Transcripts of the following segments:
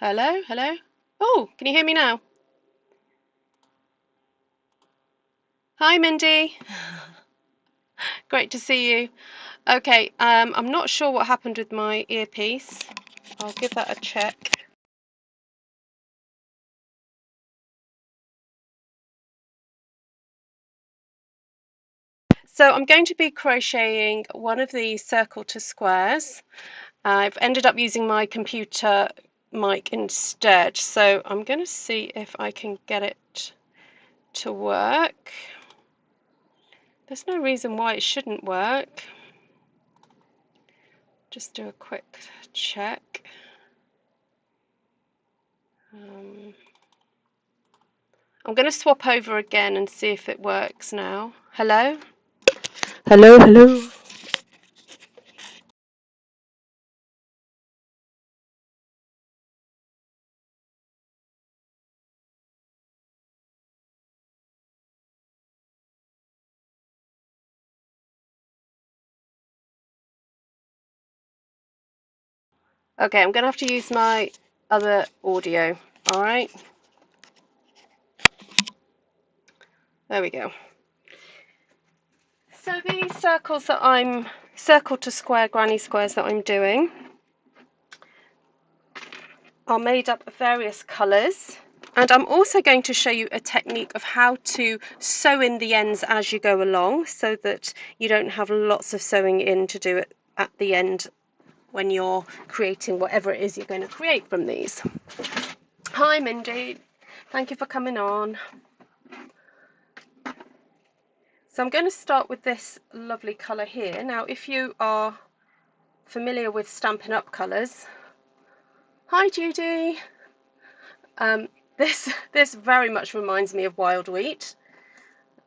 Hello, hello. Oh, can you hear me now? Hi, Mindy. Great to see you. Okay, I'm not sure what happened with my earpiece. I'll give that a check. So I'm going to be crocheting one of these circle to squares. I've ended up using my computer mic instead, so I'm going to see if I can get it to work. There's no reason why it shouldn't work. Just do a quick check. I'm going to swap over again and see if it works now. Hello? Hello, hello. Okay, I'm going to have to use my other audio. All right. There we go. So these circles that circle to square granny squares that I'm doing are made up of various colours. And I'm also going to show you a technique of how to sew in the ends as you go along so that you don't have lots of sewing in to do it at the end when you're creating whatever it is you're going to create from these. Hi Mindy, thank you for coming on. So I'm going to start with this lovely colour here. Now if you are familiar with Stampin' Up! Colours, hi Judy, this very much reminds me of Wild Wheat,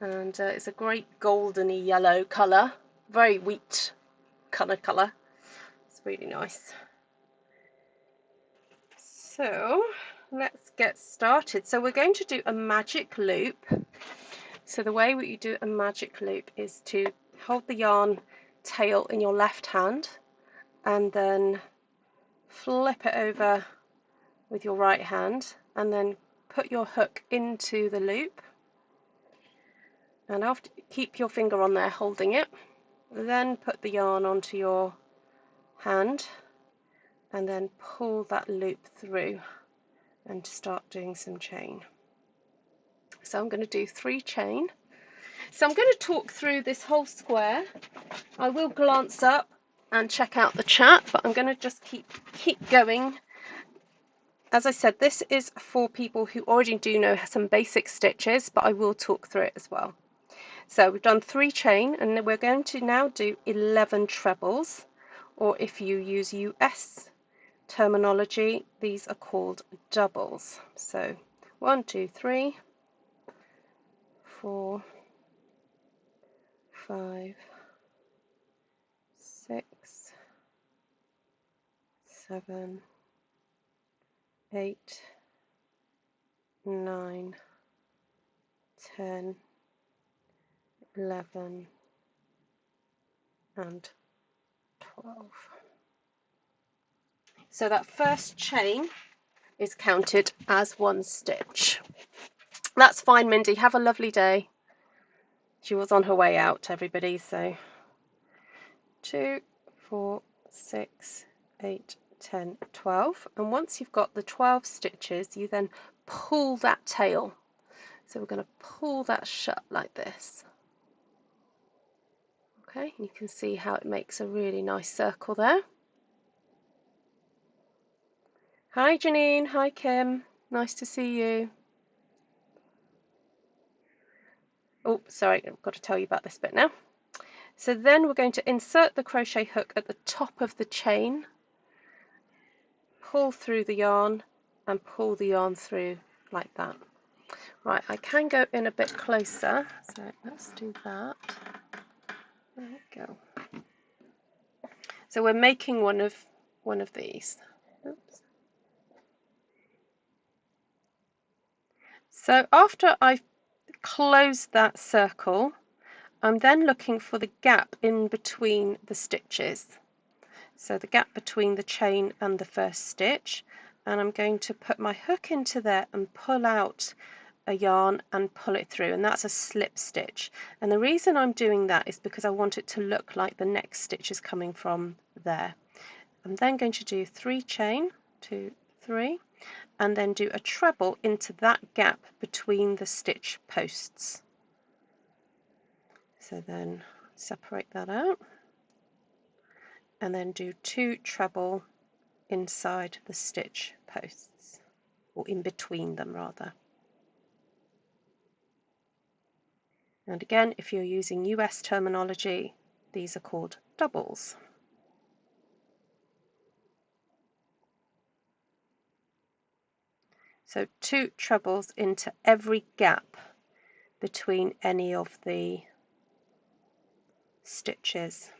and it's a great goldeny yellow colour, very wheat colour. It's really nice. So let's get started. So we're going to do a magic loop. So the way you do a magic loop is to hold the yarn tail in your left hand and then flip it over with your right hand and then put your hook into the loop, and after keep your finger on there holding it, then put the yarn onto your hand and then pull that loop through and start doing some chain. So I'm going to do 3 chain. So I'm going to talk through this whole square. I will glance up and check out the chat, but I'm going to just keep going. As I said, this is for people who already do know some basic stitches, but I will talk through it as well. So we've done 3 chain, and we're going to now do 11 trebles, or if you use US terminology, these are called doubles. So 1, 2, 3, 4, 5, 6, 7, 8, 9, 10, 11, and 12. So that first chain is counted as 1 stitch. That's fine, Mindy. Have a lovely day. She was on her way out, everybody. So 2, 4, 6, 8, 10, 12. And once you've got the 12 stitches, you then pull that tail. So we're going to pull that shut like this. Okay, you can see how it makes a really nice circle there. Hi Janine, hi Kim, nice to see you. Oh, sorry, I've got to tell you about this bit now. So then we're going to insert the crochet hook at the top of the chain, pull through the yarn and pull the yarn through like that. Right, I can go in a bit closer, so let's do that. There we go. So we're making one of these. Oops. So after I've closed that circle, I'm then looking for the gap in between the stitches. So the gap between the chain and the first stitch, and I'm going to put my hook into there and pull out a yarn and pull it through, and that's a slip stitch. And the reason I'm doing that is because I want it to look like the next stitch is coming from there. I'm then going to do 3 chain, 2, 3, and then do a treble into that gap between the stitch posts. So then separate that out and then do 2 treble inside the stitch posts, or in between them rather. And again, if you're using US terminology, these are called doubles. So 2 trebles into every gap between any of the stitches.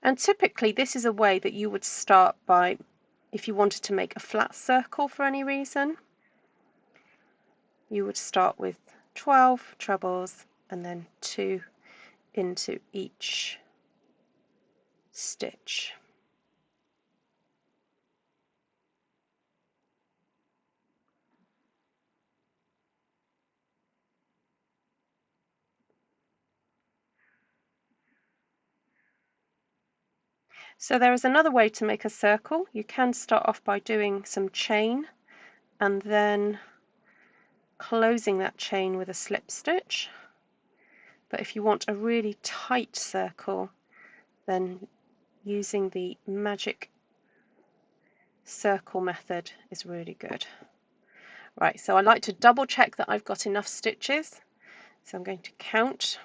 And typically this is a way that you would start by, if you wanted to make a flat circle for any reason, you would start with 12 trebles and then 2 into each stitch. So there is another way to make a circle. You can start off by doing some chain and then closing that chain with a slip stitch. But if you want a really tight circle, then using the magic circle method is really good. Right, so I like to double check that I've got enough stitches. So I'm going to count.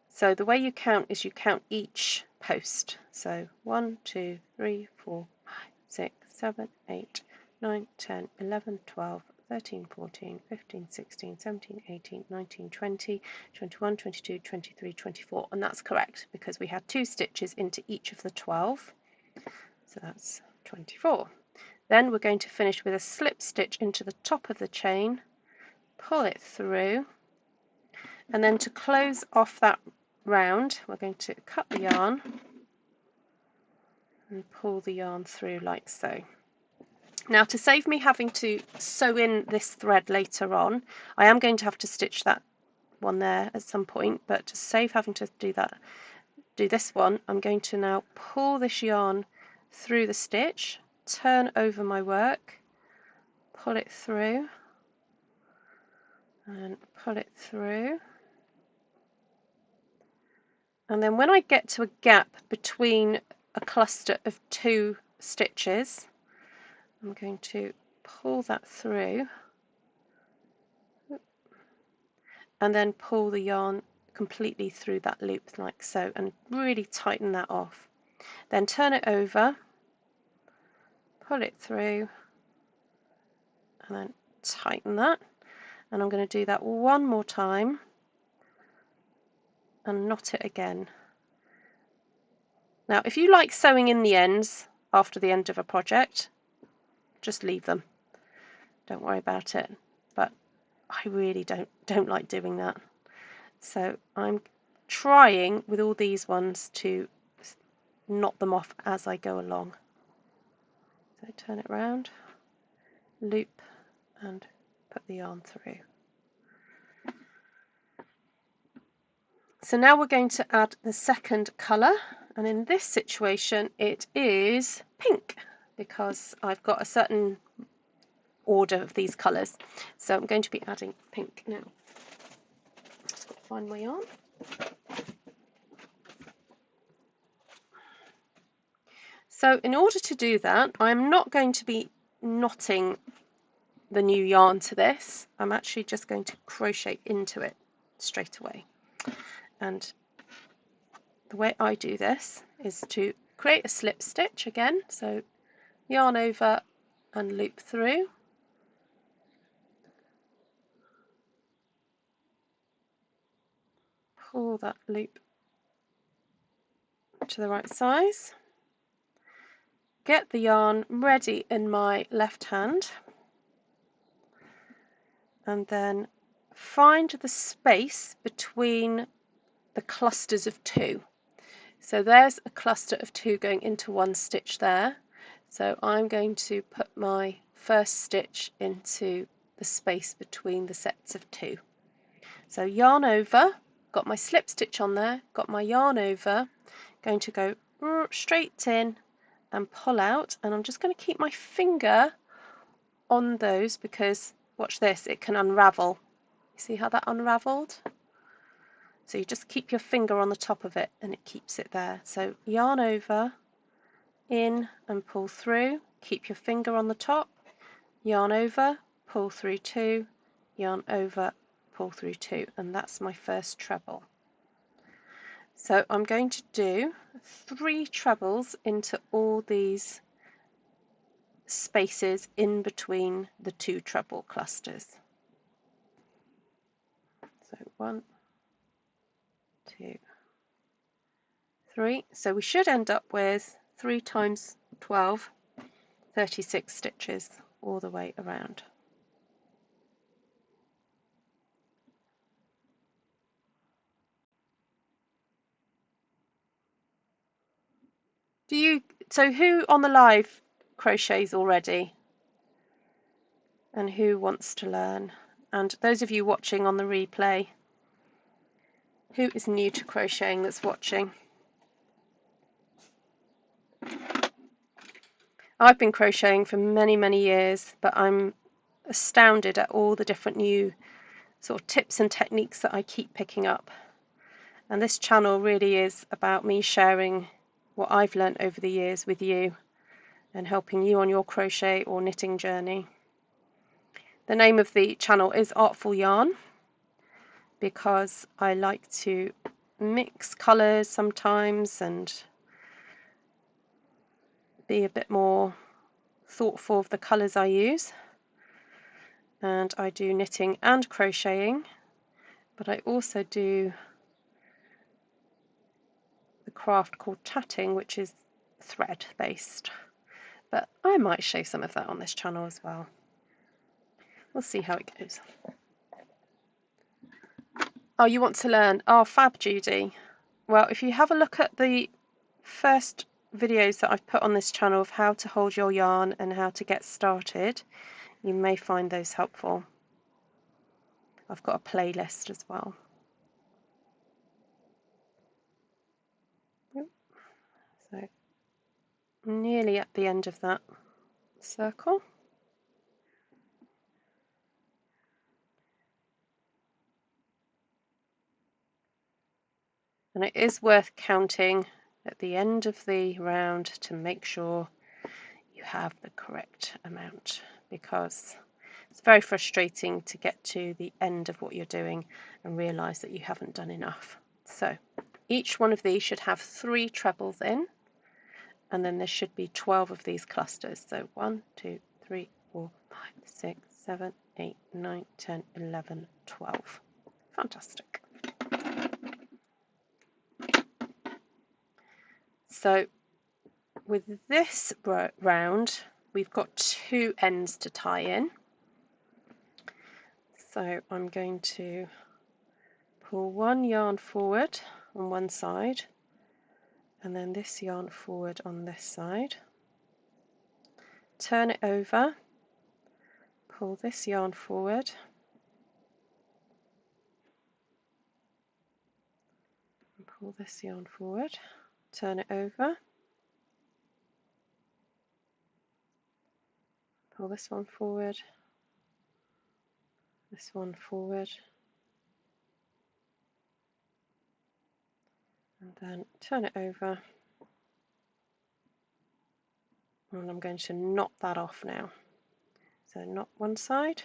So the way you count is you count each post. So 1, 2, 3, 4, 5, 6, 7, 8, 9, 10, 11, 12, 13, 14, 15, 16, 17, 18, 19, 20, 21, 22, 23, 24. And that's correct because we had 2 stitches into each of the 12. So that's 24. Then we're going to finish with a slip stitch into the top of the chain, pull it through, and then to close off that round, we're going to cut the yarn and pull the yarn through like so. Now, to save me having to sew in this thread later on, I am going to have to stitch that one there at some point, but to save having to do this one, I'm going to now pull this yarn through the stitch, turn over my work, pull it through, and pull it through. And then when I get to a gap between a cluster of 2 stitches, I'm going to pull that through and then pull the yarn completely through that loop like so and really tighten that off. Then turn it over, pull it through and then tighten that. And I'm going to do that one more time and knot it again. Now, if you like sewing in the ends after the end of a project, just leave them. Don't worry about it. But I really don't like doing that. So I'm trying with all these ones to knot them off as I go along. So turn it around, loop, and put the yarn through. So now we're going to add the second colour, and in this situation it is pink because I've got a certain order of these colours. So I'm going to be adding pink now. Just got to find my yarn. So in order to do that, I'm not going to be knotting the new yarn to this. I'm actually just going to crochet into it straight away. And the way I do this is to create a slip stitch again, so yarn over and loop through, pull that loop to the right size, get the yarn ready in my left hand, and then find the space between the clusters of 2. So there's a cluster of 2 going into 1 stitch there. So I'm going to put my first stitch into the space between the sets of 2. So yarn over, got my slip stitch on there, got my yarn over, going to go straight in and pull out, and I'm just going to keep my finger on those because, watch this, it can unravel. You see how that unravelled? So you just keep your finger on the top of it and it keeps it there. So yarn over, in and pull through, keep your finger on the top, yarn over, pull through 2, yarn over, pull through 2, and that's my first treble. So I'm going to do 3 trebles into all these spaces in between the 2 treble clusters. So 1, 2, 3. So we should end up with 3 times 12, 36 stitches all the way around. So who on the live crochets already? And who wants to learn? And those of you watching on the replay, who is new to crocheting that's watching? I've been crocheting for many years, but I'm astounded at all the different new sort of tips and techniques that I keep picking up. And this channel really is about me sharing what I've learnt over the years with you and helping you on your crochet or knitting journey. The name of the channel is Artful Yarn because I like to mix colours sometimes and be a bit more thoughtful of the colours I use. And I do knitting and crocheting, but I also do the craft called tatting, which is thread based. But I might show some of that on this channel as well. We'll see how it goes. Oh, you want to learn? Oh, fab, Judy. Well, if you have a look at the first videos that I've put on this channel of how to hold your yarn and how to get started, you may find those helpful. I've got a playlist as well. So nearly at the end of that circle. And it is worth counting at the end of the round to make sure you have the correct amount, because it's very frustrating to get to the end of what you're doing and realise that you haven't done enough. So each one of these should have 3 trebles in, and then there should be 12 of these clusters. So 1, 2, 3, 4, 5, 6, 7, 8, 9, 10, 11, 12. Fantastic. So with this round, we've got 2 ends to tie in. So I'm going to pull 1 yarn forward on one side, and then this yarn forward on this side. Turn it over, pull this yarn forward, and pull this yarn forward, turn it over, pull this one forward, this one forward, and then turn it over, and I'm going to knot that off now. So knot one side,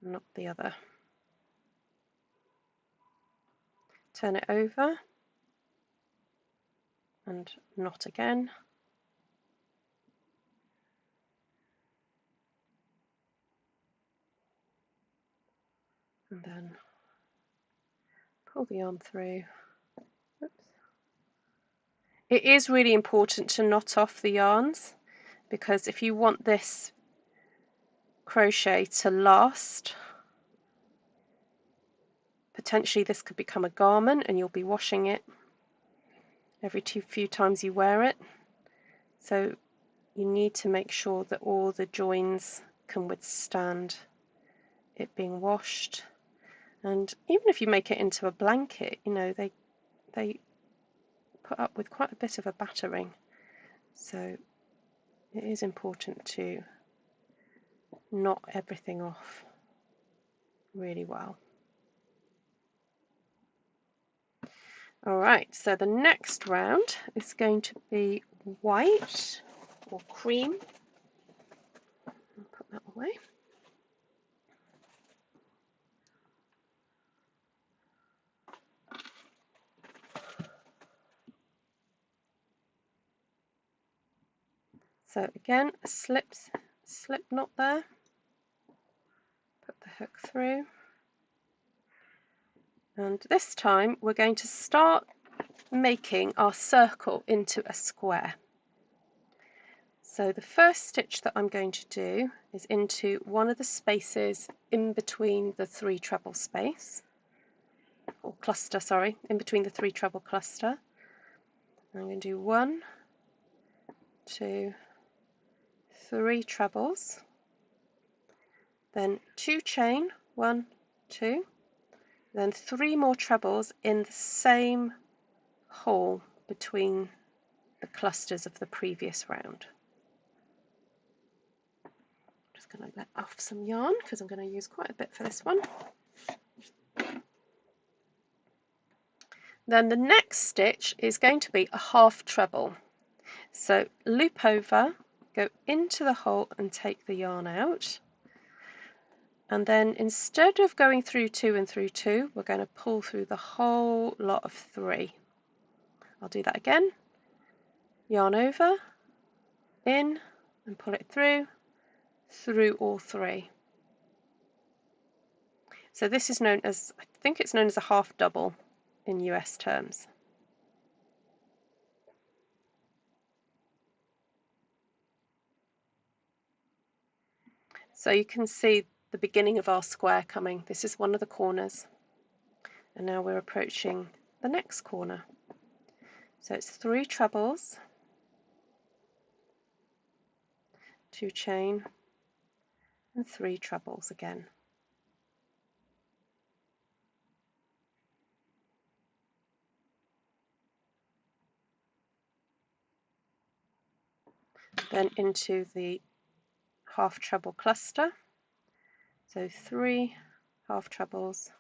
knot the other, turn it over and knot again, and then pull the yarn through. Oops. It is really important to knot off the yarns, because if you want this crochet to last, potentially this could become a garment and you'll be washing it every few times you wear it. So you need to make sure that all the joins can withstand it being washed. And even if you make it into a blanket, you know, they put up with quite a bit of a battering. So it is important to knot everything off really well. Alright, so the next round is going to be white or cream. I'll put that away. So again, a slip knot there. Put the hook through. And this time we're going to start making our circle into a square. So the first stitch that I'm going to do is into one of the spaces in between the 3 treble space, or cluster, sorry, in between the 3 treble cluster. I'm going to do 1, 2, 3 trebles, then 2 chain, 1, 2, then 3 more trebles in the same hole between the clusters of the previous round. Just going to let off some yarn because I'm going to use quite a bit for this one. Then the next stitch is going to be a half treble. So loop over, go into the hole and take the yarn out. And then instead of going through 2 and through 2, we're going to pull through the whole lot of 3. I'll do that again. Yarn over, in, and pull it through all 3. So this is known as, I think it's known as a half double in US terms. So you can see the beginning of our square coming. This is one of the corners. And now we're approaching the next corner. So it's 3 trebles, 2 chain, and 3 trebles again. Then into the half treble cluster. So 3 half trebles,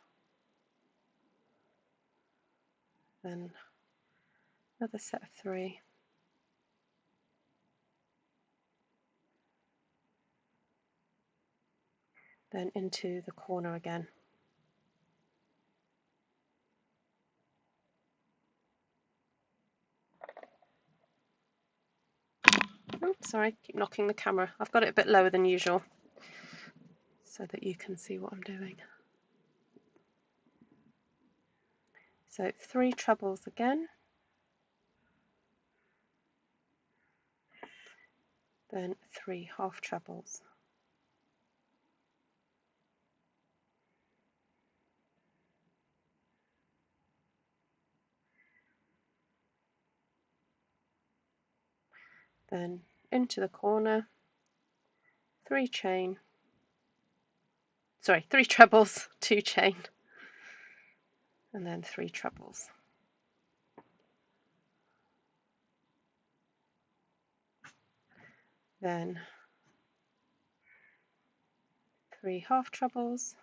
then another set of 3, then into the corner again. Oh, sorry, keep knocking the camera. I've got it a bit lower than usual so that you can see what I'm doing. So 3 trebles again, then 3 half trebles. Then into the corner, 3 chain, sorry, 3 trebles, 2 chain, and then 3 trebles. Then 3 half trebles,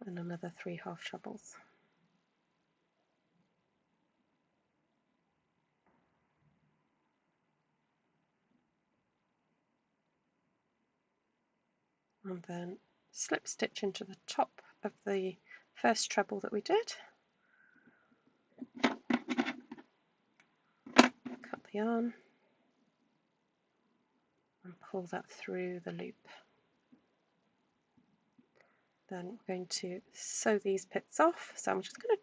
and another 3 half trebles. And then slip stitch into the top of the first treble that we did. Cut the yarn and pull that through the loop. Then we're going to sew these bits off. So I'm just going to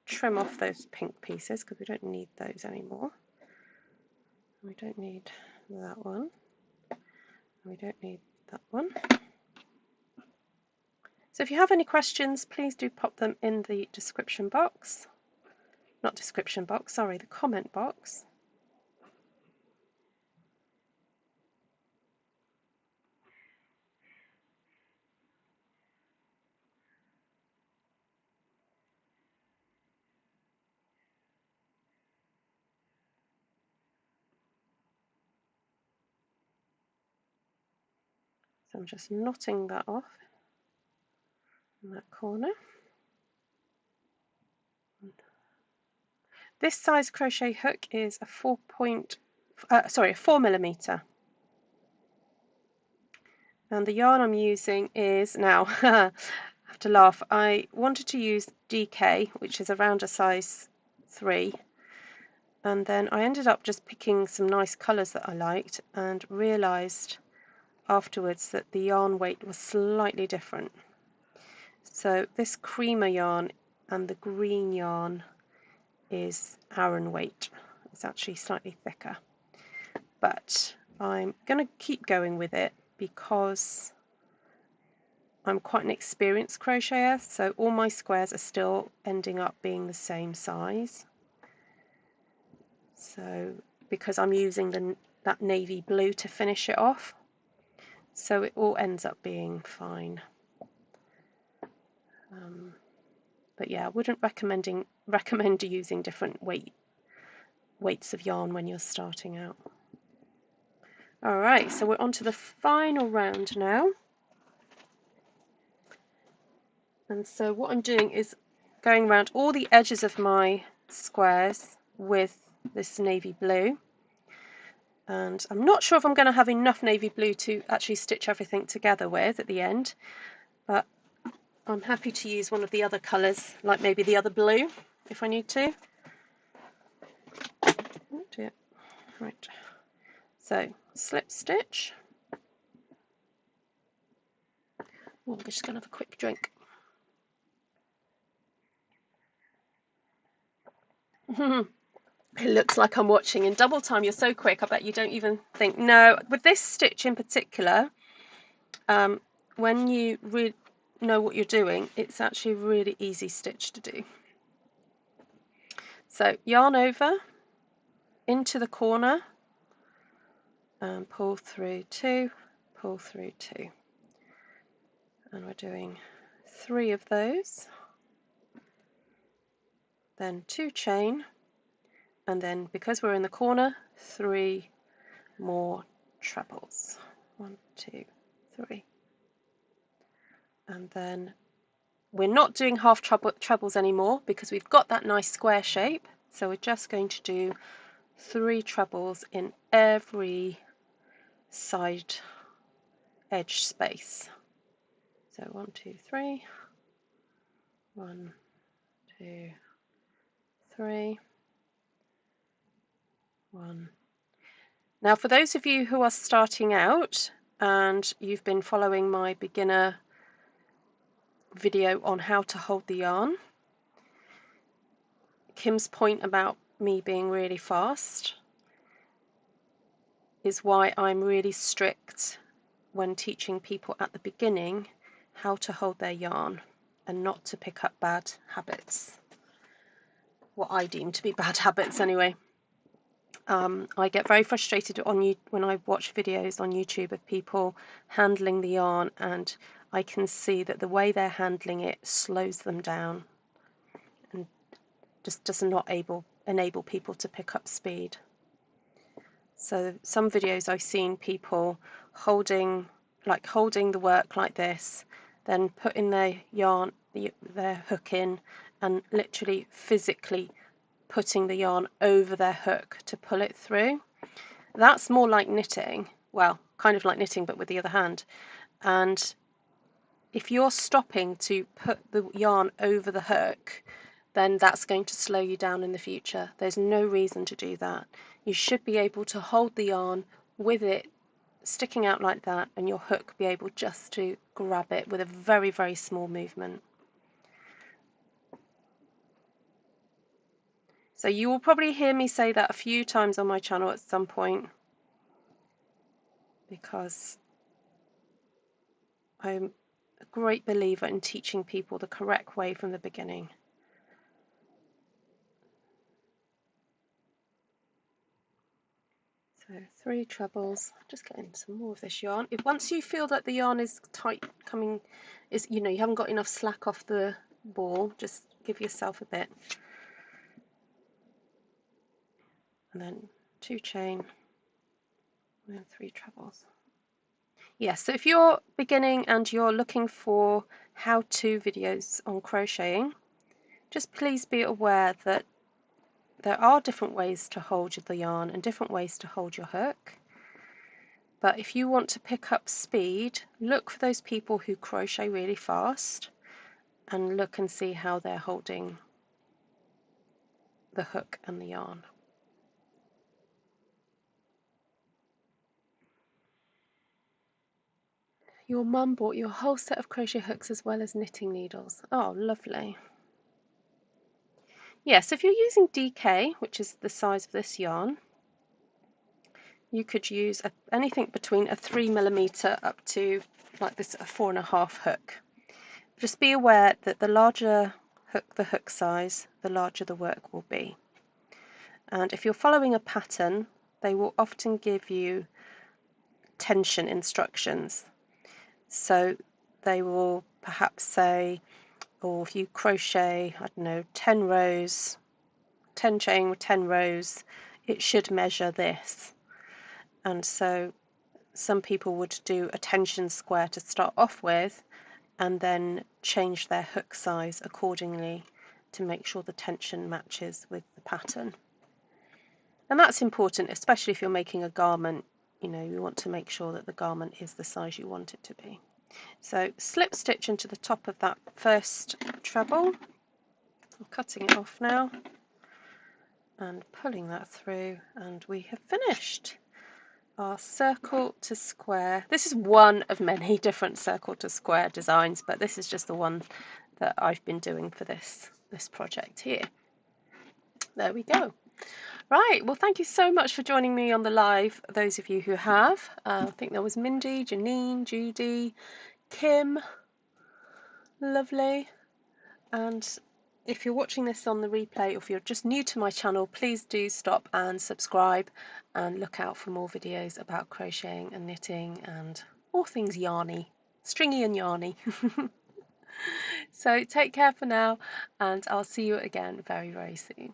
trim off those pink pieces because we don't need those anymore. We don't need that one. We don't need that one. So if you have any questions, please do pop them in the description box. Not description box, sorry, the comment box. So I'm just knotting that off in that corner. This size crochet hook is a 4mm, and the yarn I'm using is, now I have to laugh, I wanted to use DK, which is around a size 3, and then I ended up just picking some nice colours that I liked and realised afterwards that the yarn weight was slightly different. So this creamer yarn and the green yarn is Aran weight. It's actually slightly thicker, but I'm going to keep going with it because I'm quite an experienced crocheter, so all my squares are still ending up being the same size. So because I'm using that navy blue to finish it off, so it all ends up being fine. But yeah, I wouldn't recommend using different weights of yarn when you're starting out. Alright, so we're on to the final round now. And so what I'm doing is going around all the edges of my squares with this navy blue. And I'm not sure if I'm going to have enough navy blue to actually stitch everything together with at the end, but I'm happy to use one of the other colours, like maybe the other blue, if I need to. Oh dear. Right. So, slip stitch. Oh, I'm just going to have a quick drink. It looks like I'm watching in double time. You're so quick, I bet you don't even think. No, with this stitch in particular, when you know what you're doing, it's actually a really easy stitch to do. So yarn over into the corner and pull through 2, pull through 2. And we're doing 3 of those, then 2 chain, and then because we're in the corner, 3 more trebles. 1, 2, 3. And then we're not doing half trebles anymore because we've got that nice square shape, so we're just going to do 3 trebles in every side edge space. So 1, 2, 3, 1, 2, 3, 1. Now for those of you who are starting out and you've been following my beginner video on how to hold the yarn, Kim's point about me being really fast is why I'm really strict when teaching people at the beginning how to hold their yarn and not to pick up bad habits. What I deem to be bad habits anyway. I get very frustrated when I watch videos on YouTube of people handling the yarn, and I can see that the way they're handling it slows them down and just does not enable people to pick up speed. So some videos I've seen people holding the work like this, then putting their yarn, their hook in, and literally physically putting the yarn over their hook to pull it through. That's more like knitting, well, kind of like knitting but with the other hand. And if you're stopping to put the yarn over the hook, then that's going to slow you down in the future. There's no reason to do that. You should be able to hold the yarn with it sticking out like that, and your hook be able just to grab it with a very, very small movement. So you will probably hear me say that a few times on my channel at some point, because I'm a great believer in teaching people the correct way from the beginning. So 3 trebles, just getting some more of this yarn. Once you feel that the yarn is tight coming, you haven't got enough slack off the ball, just give yourself a bit. And then 2 chain, and then 3 trebles. Yes, so if you're beginning and you're looking for how-to videos on crocheting, just please be aware that there are different ways to hold the yarn and different ways to hold your hook. But if you want to pick up speed, look for those people who crochet really fast and look and see how they're holding the hook and the yarn. Your mum bought you a whole set of crochet hooks as well as knitting needles. Oh, lovely. Yes, if you're using DK, which is the size of this yarn, you could use anything between a 3mm up to like this, a 4.5 hook. Just be aware that the larger the hook size, the larger the work will be. And if you're following a pattern, they will often give you tension instructions. So they will perhaps say, or if you crochet, I don't know, 10 rows, 10 chain with 10 rows, it should measure this. And so some people would do a tension square to start off with and then change their hook size accordingly to make sure the tension matches with the pattern. And that's important, especially if you're making a garment. You want to make sure that the garment is the size you want it to be. So slip stitch into the top of that first treble. I'm cutting it off now and pulling that through, and we have finished our circle to square. This is one of many different circle to square designs, but this is just the one that I've been doing for this project here. There we go. Right, well, thank you so much for joining me on the live, those of you who have. I think there was Mindy, Janine, Judy, Kim, lovely. And if you're watching this on the replay, or if you're just new to my channel, please do stop and subscribe and look out for more videos about crocheting and knitting and all things yarny, stringy and yarny. So take care for now, and I'll see you again very, very soon.